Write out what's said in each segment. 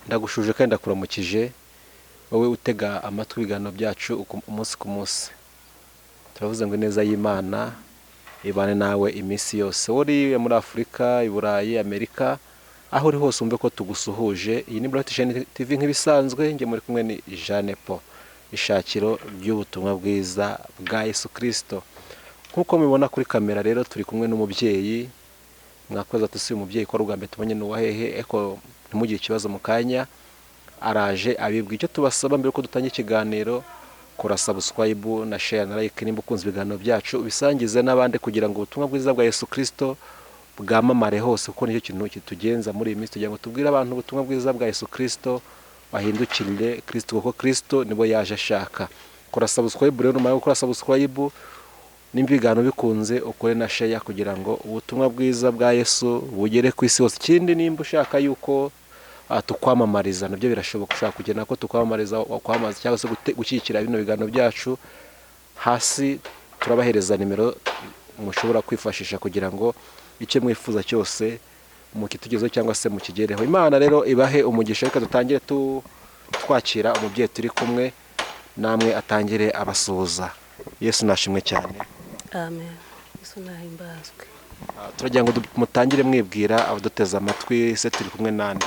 ndagushuje kandi ndakuramukije wowe utega amatwi ibiganiro byacu umunsi ku munsi. Turavuze ngo ineza y'Imana ibane nawe iminsi yose, uri muri Afurika, i Burayi, Amerika, aho uri hose umve ko tugusuhuje. Iyi ni Bright Shine TV nk'ibisanzwe, nge muri kumwe ni Jeanne Paul, ishakiro ry'ubutumwa bwiza bwa Yesu Kristo. Nkuko mubibona kuri kamera rero turi kumwe n'umubyeyi. Mwakoze atusi umubyeyi ko rugambye tubonye n'uwahehe, eko ntimugire ikibazo mu kanya araje abibwa. Icyo tubasaba mbere ko dutangira ikiganiro, kora subscribe na share na like nimba ukunze ibiganiro byacu, ubisangize n'abandi kugira ngo ubutumwa bwiza bwa Yesu Kristo bwamamare hose, kuko nicyo kintu kitugenza muri iyi minsi, kugira ngo tubwire abantu ubutumwa bwiza bwa Yesu Kristo, bahindukirire Kristo kuko Kristo nibo yaje ashaka. Kora subscribe rero, nyuma yo gukora subscribe nimba ibiganiro bikunze ukore na share kugira ngo ubutumwa bwiza bwa Yesu bugere ku isi hose. Ikindi nimba ushaka yuko tukwamamariza, nabyo birashoboka. Ushaka kugena ko tukwamamariza, wakwamaza cyangwa se gushyigikira bino biganiro byacu, hasi turabahereza nimero mushobora kwifashisha kugira ngo icyo mwifuza cyose mukitugezeho cyangwa se mukigereho. Imana rero ibahe umugisha. Reka dutangire twakira umubyeyi turi kumwe, namwe atangire abasuhuza. Yesu nashimwe cyane. Amen. Yesu nahimbazwe. Turagira ngo mutangire mwibwira abaduteze amatwi, se turi kumwe nande?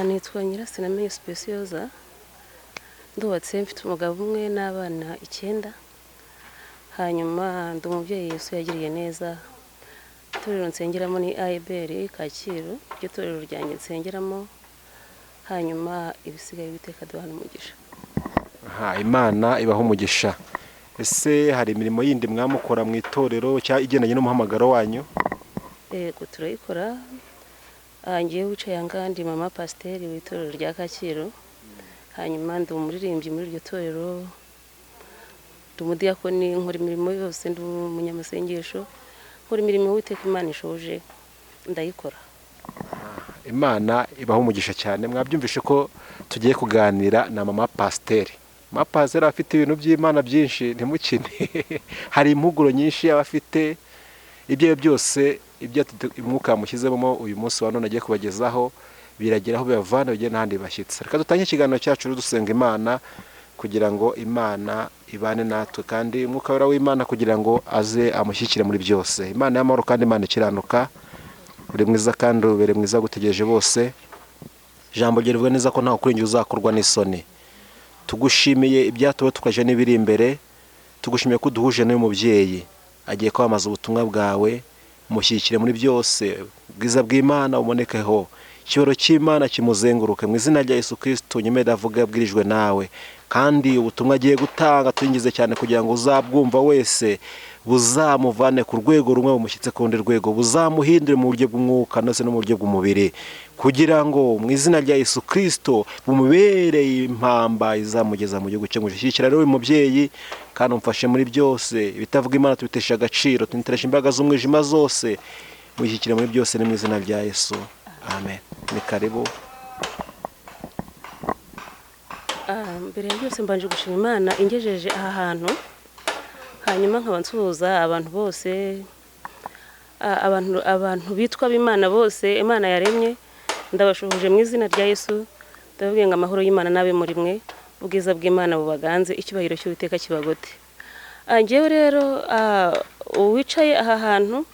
Nitwa Nyirasinamenye Speciosa, ndubatse mfite umugabo umwe n'abana 9. Hanyuma ndi umubyeyi Yesu yagiriye neza. Itorero nsengeramo ni AEBR Kacyiru, iryo torero ryanjye nsengeramo. Hanyuma ibisigaye biteka duhana umugisha. Imana ibaho umugisha. Ese hari imirimo yindi mwamukora mu itorero cyangwa igendanye n'umuhamagaro wanyu? Yego turayikora. Ngiye wicaye angandi mama pasiteri w'itorero rya Kacyiru. Hanyuma ndi umuririmbyi muri iryo torero, ndi umudiyakoni, nkora imirimo yose, ndi umunyamasengesho, nkora imirimo Uwiteka Imana ishoje ndayikora. Imana ibaho umugisha cyane. Mwabyumvishe ko tugiye kuganira na mama pasiteri. Mama pasiteri afite ibintu by'Imana byinshi, ntimukine. Hari impuguro nyinshi abafite, ibyo byose ibyo umwuka mushyizemo uyu munsi wa none agiye kubagezaho birageraho bibavana bigiye n'ahandi bashyitse. Reka dutangire ikiganiro cyacu dusenga Imana kugira ngo Imana ibane natwe, kandi umwuka wera w'Imana kugira ngo aze amushyikire muri byose. Imana y'amahoro kandi Imana ikiranuka, uri mwiza kandi ubere mwiza gutegereje bose. Ijambo rye rivuga neza ko ntawe kuri njye uzakorwa n'isoni. Tugushimiye ibyatuwe tukaje n'ibiri imbere, tugushimiye ko duhuje n'uyu mubyeyi agiye kwamaza ubutumwa bwawe. Mushyikire muri byose, bwiza bw'Imana ubonekeho, icyoro cy'Imana kimuzenguruke mu izina rya Yesu Kristo. Nyemera avuga abwirijwe nawe, kandi ubutumwa agiye gutanga turingize cyane kugira ngo uzabwumva wese buzamuvane ku rwego rumwe bumushyitse ku rundi rwego, buzamuhindure mu buryo bw'umwuka ndetse no mu buryo bw'umubiri, kugira ngo mu izina rya Yesu Kristo bumubereye impamba izamugeza mu gihugu cyo mu ijuru. Shyigikira rero uyu mubyeyi kandi umfashe muri byose, ibitavuga Imana tubitesha agaciro, tuniteresha imbaraga z'umwijima zose, mushyigikire muri byose ni mu izina rya Yesu. Amen. Ni karibu. Mbere ya byose mbanje gushima Imana ingejeje aha hantu. Hanyuma nkaba nsuhuza abantu bose, abantu bitwa b'Imana bose Imana yaremye, ndabashuhuje mu izina rya Yesu. Ndababwiye ngo amahoro y'Imana nabe muri mwe, ubwiza bw'Imana bubaganze, icyubahiro cy'Uwiteka kibagote. Ngewe rero uwicaye aha hantu,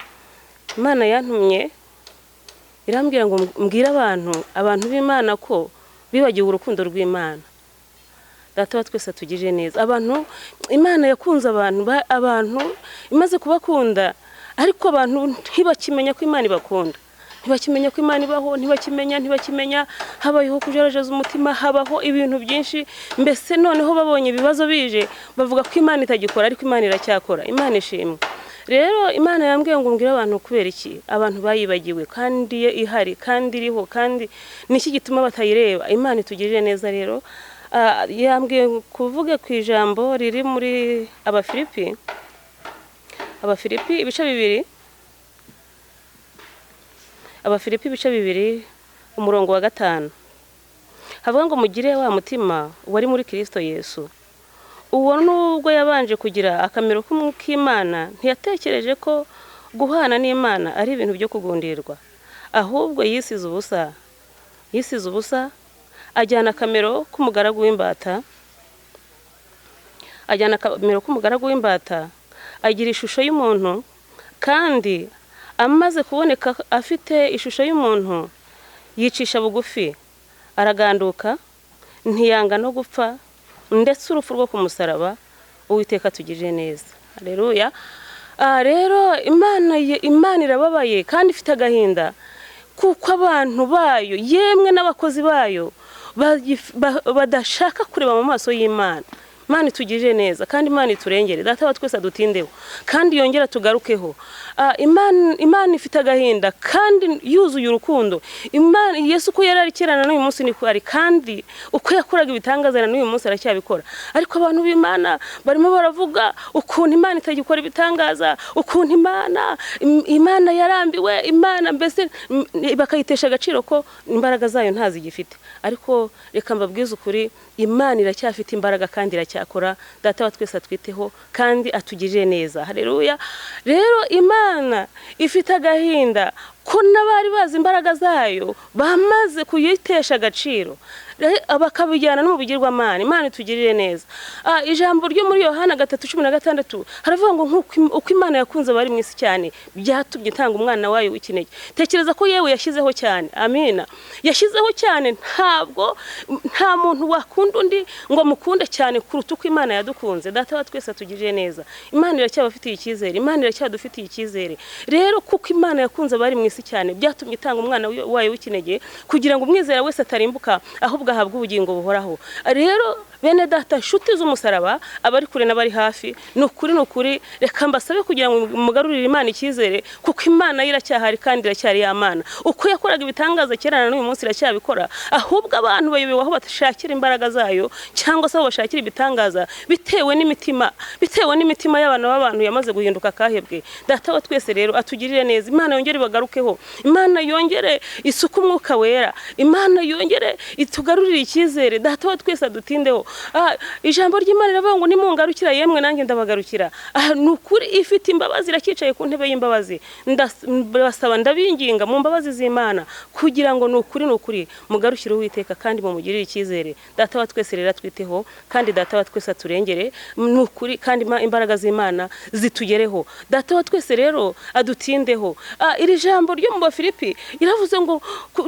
Imana yantumye irambwira ngo mbwire abantu b'Imana ko bibagiwe urukundo rw'Imana. Data wa twese atugirije neza. Imana yakunze abantu imaze kubakunda, ariko abantu ntibakimenya ko Imana ibakunda, ntibakimenya ko Imana ibaho, ntibakimenya habayeho kujarajeza umutima, habaho ibintu byinshi. Mbese noneho babonye ibibazo bije bavuga ko Imana itagikora, ariko Imana iracyakora. Imana ishimwe. Rero Imana yambwiye ngo mbwire abantu kubera iki abantu bayibagiwe, kandi ihari kandi iriho, kandi niki gituma batayireba. Imana itugirije neza. Rero yambwiye kuvuga ku ijambo riri muri Abafilipi ibice 2, Abafilipi ibice 2 umurongo wa 5, havuga ngo mugire wa mutima wari muri Kristo Yesu. Uwo nubwo yabanje kugira akamero k'Imana, ntiyatekereje ko guhana n'Imana ari ibintu byo kugundirwa, ahubwo yisize ubusa, yisize ubusa, ajyana akamero k'umugaragu w'imbata, agira ishusho y'umuntu, kandi amaze kuboneka afite ishusho y'umuntu yicisha bugufi, araganduka, ntiyanga no gupfa, ndetse urupfu rwo ku musaraba. Uwiteka tugirire neza. Haleluya. Rero Imana irababaye kandi ifite agahinda, kuko abantu bayo yemwe n'abakozi bayo badashaka kureba mu maso y'Imana. Imana itugirire neza kandi Imana iturengere. Data wa twese adutindeho kandi yongera tugarukeho. Imana ifite agahinda kandi yuzuye urukundo. Imana Yesu ko yari arikirana n'uyu munsi ni kwari, kandi uko yakoraga ibitangaza n'uyu munsi aracyabikora. Ariko abantu b'Imana barimo baravuga ukuntu Imana itagikora ibitangaza, ukuntu Imana yarambiwe, Imana mbese bakayitesha agaciro ko imbaraga zayo ntazigifite. Ariko reka mbabwize ukuri, Imana iracyafite imbaraga kandi iracyakora. Data wa twese atwiteho kandi atugirire neza. Haleluya. Rero Imana ifite agahinda ko n'abari bazi imbaraga zayo bamaze kuyitesha agaciro, bakabijyana no mu bigirwamana. Imana itugirire neza. Ijambo ryo muri Yohana 3:16 haravuga ngo uko Imana yakunze bari mu isi cyane byatumye itanga umwana wayo w'ikinege. Tekereza ko yewe yashyizeho cyane. Amina. Yashyizeho cyane. Nta muntu wakunda undi ngo mukunde cyane kuruta uko Imana yadukunze. Data wa twese atugirire neza. Imana iracyabafitiye icyizere, Imana iracyadufitiye icyizere. Rero kuko Imana yakunze bari mu isi cyane byatumye itanga umwana wayo w'ikinege, kugira ngo umwizera wese atarimbuka ahubwo ahabwa ubugingo buhoraho. Rero bene data, nshuti z'umusaraba, abari kure n'abari hafi, nukuri reka mbasabe kugira ngo mugarurire Imana icyizere, kuko Imana iracyahari kandi iracyari y'Imana. Uko yakoraga ibitangaza kerana n'uyu munsi iracyabikora, ahubwo abantu bayobewe aho bashakira imbaraga zayo cyangwa se aho bashakira ibitangaza bitewe n'imitima y'abantu b'abantu yamaze guhinduka kahebwe. Data wa twese rero atugirire neza. Imana yongere bagarukeho, Imana yongere isuku umwuka wera, Imana yongere itugarurire icyizere. Data wa twese adutindeho. Ijambo ry'Imana riravuga ngo nimungarukira yemwe nanjye ndabagarukira. Nukuri ifite imbabazi, irakicaye ku ntebe y'imbabazi. Ndabasaba ndabinginga mu mbabazi z'Imana kugira ngo nukuri mugarukire Uwiteka kandi mumugirire icyizere. Data wa twese rero atwiteho kandi Data wa twese aturengere, nukuri kandi imbaraga z'Imana zitugereho. Data wa twese rero adutindeho. Iri jambo ryo mu Bafilipi iravuze ngo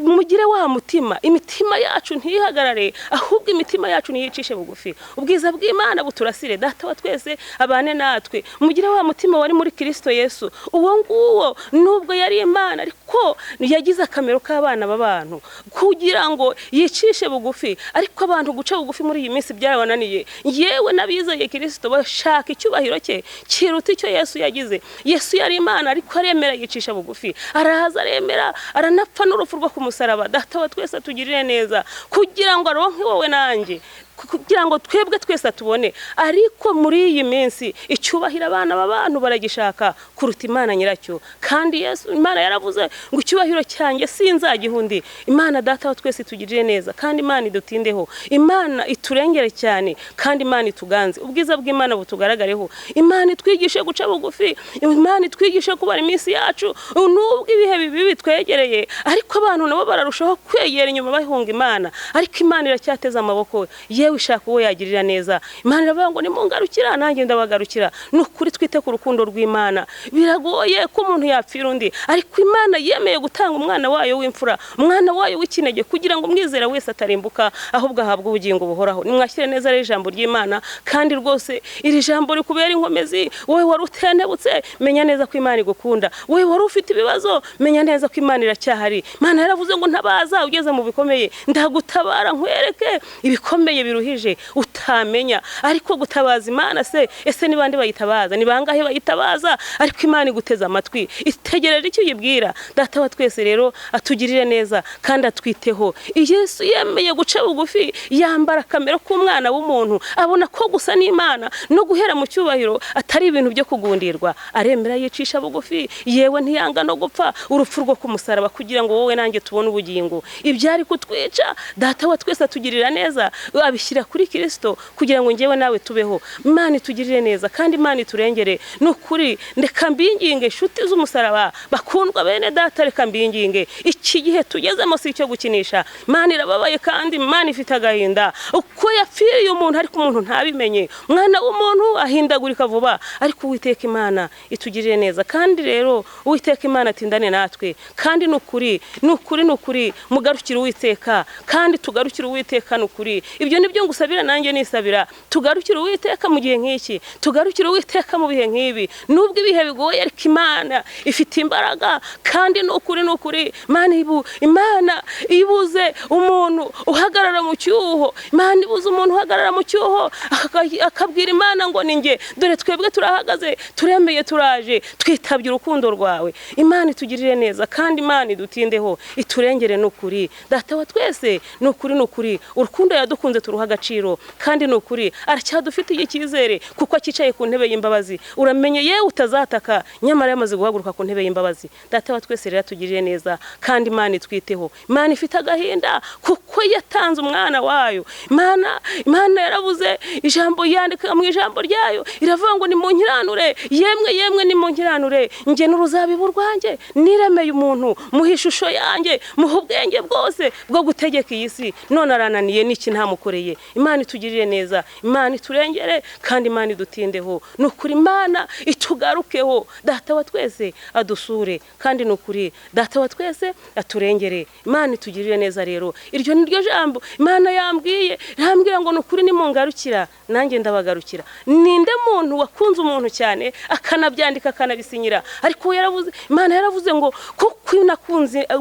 mugire wa mutima, imitima yacu ntihagarare, ahubwo imitima yacu niyicishe bugufi. Ubwiza bw'Imana buturasire. Data wa twese abane natwe. Mugire wa mutima wari muri Kristo Yesu. Uwo nguwo nubwo yari Imana ariko yagize akamero k'abana b'abantu, kugira ngo yicishe bugufi. Ariko abantu guca bugufi muri iyi minsi byarabananiye. Yewe n'abizeye Kristo bashaka icyubahiro cye kiruta icyo Yesu yagize. Yesu yari Imana ariko aremera yicisha bugufi, arahaza aremera, aranapfa n'urupfu rwo ku musaraba. Data wa twese atugirire neza, kugira ngo aronke wowe nanjye, kugira ngo twebwe twese atubone. Ariko muri iyi minsi icyubahiro abana b'abantu baragishaka kuruta Imana nyiracyo, kandi Yesu Imana yaravuze ngo icyubahiro cyanjye sinzagihundi. Imana Data wa twese itugirire neza kandi Imana idutindeho, Imana iturengere cyane kandi Imana ituganze. Ubwiza bw'Imana butugaragareho, Imana itwigishe guca bugufi, Imana itwigishe kubara iminsi yacu nubwo ibihe bibi bitwegereye. Ariko abantu nabo bararushaho kwegera inyuma bahunga Imana, ariko Imana iracyateza amaboko wishaka uwo yagirira neza. Imana iravuga ngo nimungarukira nanjye ndabagarukira. Nukuri twite ku rukundo rw'Imana. Biragoye ko umuntu yapfira undi, ariko Imana yemeye gutanga umwana wayo w'imfura, umwana wayo w'ikinege, kugira ngo umwizera wese atarimbuka ahubwo ahabwe ubugingo buhoraho. Nimwakire neza rero ijambo ry'Imana, kandi rwose iri jambo rikubera inkomezi. Wowe wari utendebutse, menya neza ko Imana igukunda. Wowe wari ufite ibibazo, menya neza ko Imana iracyahari. Imana yaravuze ngo ntabaza ugeze mu bikomeye, ndagutabara nkwereke ibikomeye biruhije utamenya. Ariko gutabaza Imana ese ni bande bayitabaza? Ni bangahe bayitabaza? Ariko Imana iguteza amatwi, itegereje icyo yibwira. Data wa twese rero atugirire neza kandi atwiteho. Yesu yemeye guca bugufi, yambara akamero k'umwana w'umuntu, abona ko gusa n'Imana no guhera mu cyubahiro atari ibintu byo kugundirwa. Aremera yicisha bugufi, yewe ntiyanga no gupfa urupfu rwo ku musaraba, kugira ngo wowe nanjye tubone ubugingo. Ibyari kutwica Data wa twese atugirira neza, abishyira kuri Kristo kugira ngo njyewe nawe tubeho. Imana itugirire neza kandi Imana iturengere. Nukuri ndeka mbinginge inshuti z'umusaraba, bakundwa bene Data data reka mbinginge iki gihe tugezemo si icyo gukinisha. Imana irababaye kandi Imana ifite agahinda uko yapfiriye umuntu ariko umuntu ntabimenye. Mwana w'umuntu ahindagurika vuba, ariko Uwiteka Imana itugirire neza. Kandi rero Uwiteka Imana atindane natwe, kandi nukuri mugarukire Uwiteka, kandi tugarukire Uwiteka nukuri. Ibyo nibyo ngusabira nanjye nisabira, tugarukire Uwiteka mu gihe nk'iki, tugarukire Uwiteka mu bihe nk'ibi. Nubwo ibihe bigoye ariko Imana ifite imbaraga, kandi nukuri Imana ibuze umuntu uhagarara mu cyuho. Imana ibuze umuntu uhagarara mu cyuho akabwira Imana ngo ninjye, dore twebwe turahagaze, turemeye, turaje, twitabye urukundo rwawe. Imana itugirire neza, kandi Imana idutindeho, iturengere nukuri. Data wa twese nukuri urukundo yadukunze turuha agaciro, kandi nukuri aracyadufitiye icyizere kuko akicaye ku ntebe y'imbabazi. Uramenye yewe utazataka, nyamara yamaze guhaguruka ku ntebe y'imbabazi. Data wa twese rero atugirire neza, kandi Imana itwiteho. Imana ifite agahinda kuko yatanze umwana wayo. Imana yaravuze, ijambo yandika mu ijambo ryayo iravuga ngo nimunkiranure, yemwe nimunkiranure, njye n'uruzabibu rwanjye niremeye umuntu, muha ishusho yanjye, muha ubwenge bwose bwo gutegeka iyi si, none arananiye n'iki ntamukoreye. Imana itugirire neza, Imana iturengere, kandi Imana idutindeho. Nukuri Imana itugarukeho, Data wa twese adusure, kandi nukuri Data wa twese aturengere. Imana itugirire neza rero. Iryo ni ryo jambo Imana yambwira ngo nukuri nimungarukira nanjye ndabagarukira. Ninde muntu wakunze umuntu cyane akanabyandika akanabisinyira? Ariko Imana yaravuze ngo kuko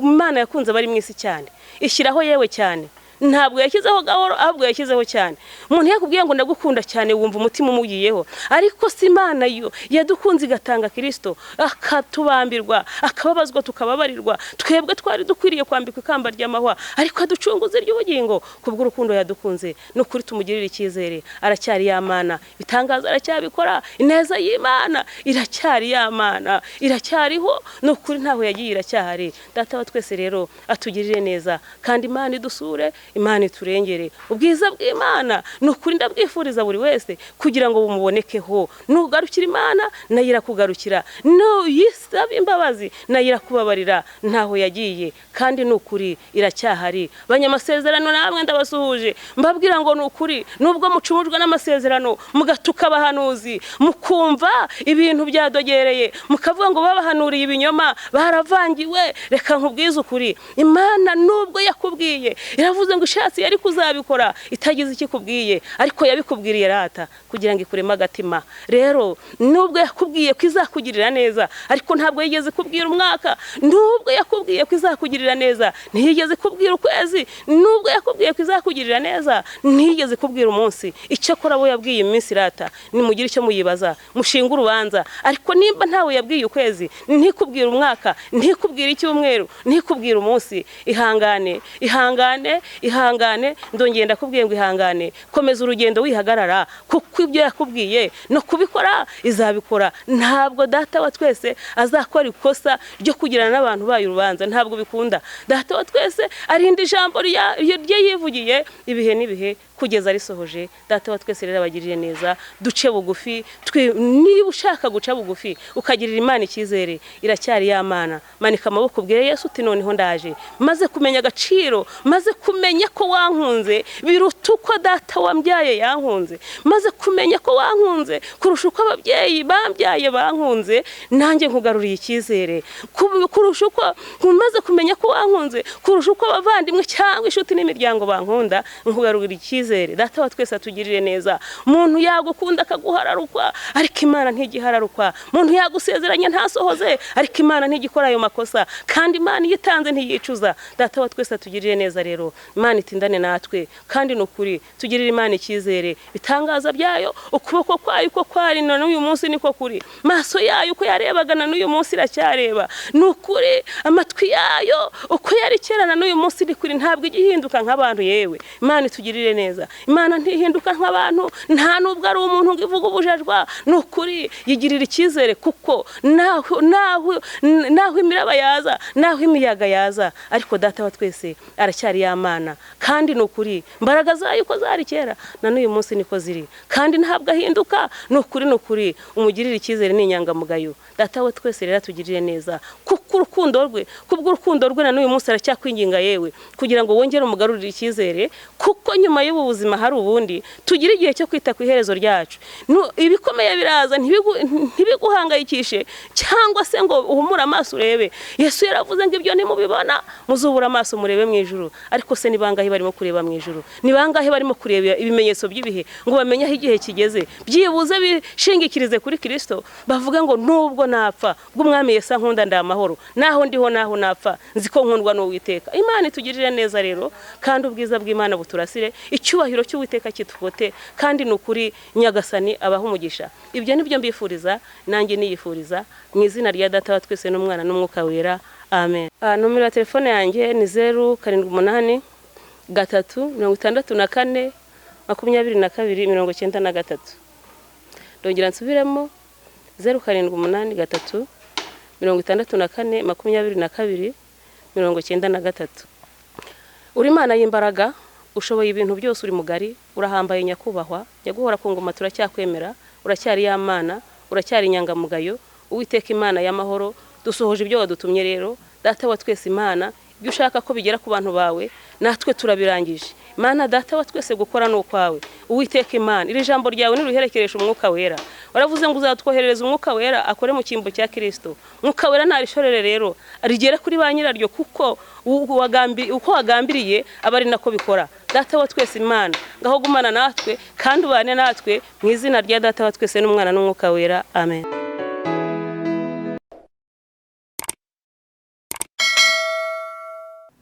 Imana yakunze abari mu isi cyane, ishyiraho yewe cyane. Ntabwo yashyizeho gahoro, ahubwo yashyizeho cyane. Umuntu yakubwiye ngo ndagukunda cyane wumva umutima umugiyeho, ariko si Imana yo yadukunze igatanga Kristo akatubambirwa, akababazwa tukababarirwa. Twebwe twari dukwiriye kwambikwa ikamba ry'amahwa, ariko aducunguze ry'ubugingo kubw'urukundo yadukunze. Nukuri tumugirire icyizere, aracyari yamana, bitangaza aracyabikora. Ineza y'Imana iracyari yamana, iracyariho, nukuri ntaho yagiye, iracyahari. Data wa twese rero atugirire neza, kandi Imana idusure, Imana iturengere. Ubwiza bw'Imana nukuri ndabwifuriza buri wese kugira ngo bumubonekeho. Nugarukira Imana nayo irakugarukira, nuyisaba imbabazi nayo irakubabarira. Ntaho yagiye, kandi nukuri iracyahari. Banyamasezerano namwe ndabasuhuje, mbabwira ngo nukuri nubwo mucumujwe n'amasezerano, mugatuka abahanuzi, mukumva ibintu byadogereye, mukavuga ngo babahanuriye ibinyoma, baravangiwe, reka nkubwize ukuri. Imana nubwo yakubwiye, iravuze ngo ishatsi yari kuzabikora itagize ikikubwiye, ariko yabikubwiriye rata kugira ngo ikurema agatima. Rero nubwo yakubwiye ko izakugirira neza, ariko ntabwo yigeze kubwira umwaka. Nubwo yakubwiye ko izakugirira neza, ntiyigeze kubwira ukwezi. Nubwo yakubwiye ko izakugirira neza, ntiyigeze kubwira umunsi. Icyo akora abo yabwiye iminsi rata, nimugire icyo muyibaza, mushinga urubanza. Ariko nimba ntawe yabwiye ukwezi, ntikubwira umwaka, ntikubwira icyumweru, ntikubwira umunsi, ihangane, ndongeye ndakubwiye ngo ihangane. Komeza urugendo wihagarara, kuko ibyo yakubwiye no kubikora izabikora. Ntabwo Data wa twese azakora ikosa ryo kugirana n'abantu bayo urubanza, ntabwo bikunda. Data wa twese arinda ijambo rye yivugiye ibihe n'ibihe kugeza risohoje. Data wa twese rero abagirire neza, duce bugufi. Niba ushaka guca bugufi ukagirira Imana icyizere, iracyari yamana. Manika amaboko ubwire Yesu uti noneho ndaje, maze kumenya agaciro, maze kumenya ko wankunze biruta uko data wambyaye yankunze, maze kumenya ko wankunze kurusha uko ababyeyi bambyaye bankunze. Nanjye nkugaruriye icyizere, kurusha uko maze kumenya ko wankunze kurusha uko abavandimwe cyangwa inshuti n'imiryango bankunda, nkugarurira icyizere. Data wa twese atugirire neza. Umuntu yagukunda akaguhararukwa, ariko Imana ntigihararukwa. Umuntu yagusezeranya ntasohoze, ariko Imana ntigikora ayo makosa, kandi Imana yitanze ntiyicuza. Data wa twese atugirire neza rero. Imana itindane natwe, kandi nukuri tugirire Imana icyizere. Bitangaza byayo, ukuboko kwayo uko kwari na n'uyu munsi niko kuri, maso yayo uko yarebaga na n'uyu munsi iracyareba. Nukuri amatwi yayo uko yari kera na n'uyu munsi ni kuri, ntabwo igihinduka nk'abantu. Yewe Imana itugirire neza. neza. Imana ntihinduka nk'abantu, nta nubwo ari umuntu ngo ivuga ubujajwa. Ni ukuri yigirira icyizere, kuko naho imiraba yaza, naho imiyaga yaza, ariko data wa twese aracyari y'Imana. Kandi ni ukuri imbaraga zayo uko zari kera na n'uyu munsi niko ziri, kandi ntabwo ahinduka. Ni ukuri umugirira icyizere ni inyangamugayo. Data wa twese rero atugirire neza, kuko urukundo rwe na n'uyu munsi aracyakwinginga yewe kugira ngo wongere umugarurire icyizere, kuko nyuma y'ubu buzima hari ubundi. Tugira igihe cyo kwita ku iherezo ryacu. Ibikomeye biraza, ntibiguhangayikishe cyangwa se ngo uhumure amaso urebe. Yesu yaravuze ngo ibyo nimubibona muzubura amaso murebe mu ijuru. Ariko se ni bangahe barimo kureba mu ijuru? Ni bangahe barimo kureba ibimenyetso by'ibihe ngo bamenye aho igihe kigeze? Byibuze bishingikirize kuri Kristo, bavuga ngo nubwo napfa bw'umwami Yesu ankunda ndi amahoro, naho ndiho naho napfa nzi ko nkundwa n'Uwiteka. Imana itugirire neza rero, kandi ubwiza bw'Imana buturasire, icyubahiro cy'Uwiteka kitugote, kandi ni ukuri Nyagasani abaho umugisha. Ibyo nibyo mbifuriza, nanjye niyifuriza mu izina rya Data wa twese n'Umwana n'Umwuka wera, amen. Nomero ya telefone yanjye ni 078 364 22 ndongera nsubiremo 078 364 22 Uri Imana y'imbaraga, ushoboye ibintu byose, uri mugari, urahambaye nyakubahwa, nyaguhora ku ngoma turacyakwemera, uracyari y'Imana, uracyari inyangamugayo, Uwiteka Imana y'amahoro. Dusohoje ibyo wadutumye rero, Data wa twese Imana, ibyo ushaka ko bigera ku bantu bawe natwe turabirangije. Imana Data wa twese gukora no kwawe, Uwiteka Imana, iri jambo ryawe niruherekeresha umwuka wera. Waravuze ngo uzatwoherereza umwuka wera akore mu cyimbo cya Kristo. Umwuka wera narishorere rero arigere kuri ba nyiraryo, kuko uko wagambiriye abari nako bikora. Data wa twese Imana, ngaho gumana natwe kandi ubane natwe mu izina rya Data wa twese n'Umwana n'Umwuka wera, amen.